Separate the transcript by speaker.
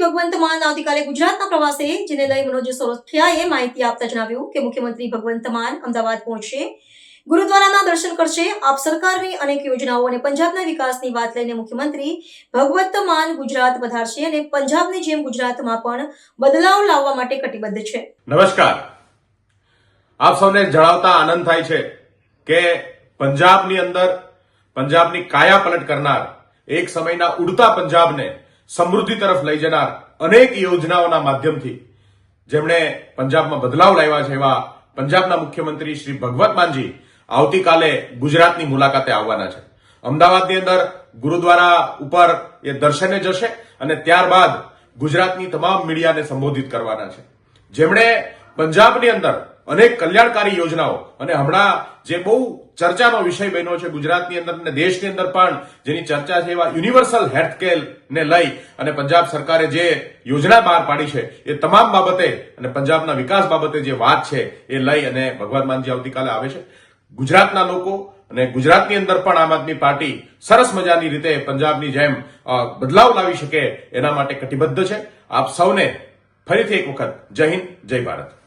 Speaker 1: ભગવંત માન આવતીકાલે ગુજરાતના પ્રવાસે, જેને લઈ મનોજ સોરઠિયાએ માહિતી આપતા જણાવ્યું કે મુખ્યમંત્રી ભગવંત માન અમદાવાદ પહોંચશે, ગુરુદ્વારાના દર્શન કરશે. આપ સરકારની અનેક યોજનાઓ અને પંજાબના વિકાસની વાત લઈને મુખ્યમંત્રી ભગવંત માન ગુજરાત પધારશે અને પંજાબની જેમ ગુજરાતમાં પણ બદલાવ લાવવા માટે કટિબદ્ધ છે.
Speaker 2: નમસ્કાર. આપ સૌને જણાવતા આનંદ થાય છે કે પંજાબની અંદર પંજાબની કાયા પલટ કરનાર, એક સમયના ઉડતા પંજાબને સમૃદ્ધિ તરફ લઈ જનાર અનેક યોજનાઓના માધ્યમથી જેમણે પંજાબમાં બદલાવ લાવ્યા છે એવા પંજાબના મુખ્યમંત્રી શ્રી ભગવંત માનજી આવતીકાલે ગુજરાતની મુલાકાતે આવવાના છે. અમદાવાદની અંદર ગુરુદ્વારા ઉપર એ દર્શને જશે અને ત્યારબાદ ગુજરાતની તમામ મીડિયાને સંબોધિત કરવાના છે. જેમણે પંજાબની અંદર અનેક કલ્યાણકારી યોજનાઓ અને હમણાં જે બહુ ચર્ચાનો વિષય બન્યો છે ગુજરાતની અંદર અને દેશની અંદર પણ જેની ચર્ચા છે એવા યુનિવર્સલ હેલ્થકેર ને લઈ અને પંજાબ સરકારે જે યોજના બહાર પાડી છે એ તમામ બાબતે અને પંજાબના વિકાસ બાબતે જે વાત છે એ લઈ અને ભગવંત માનજી આવતીકાલે આવે છે. ગુજરાતના લોકો અને ગુજરાતની અંદર પણ આમ આદમી પાર્ટી સરસ મજાની રીતે પંજાબની જેમ બદલાવ લાવી શકે એના માટે કટિબદ્ધ છે. આપ સૌને ફરીથી એક વખત જય હિન્દ, જય ભારત.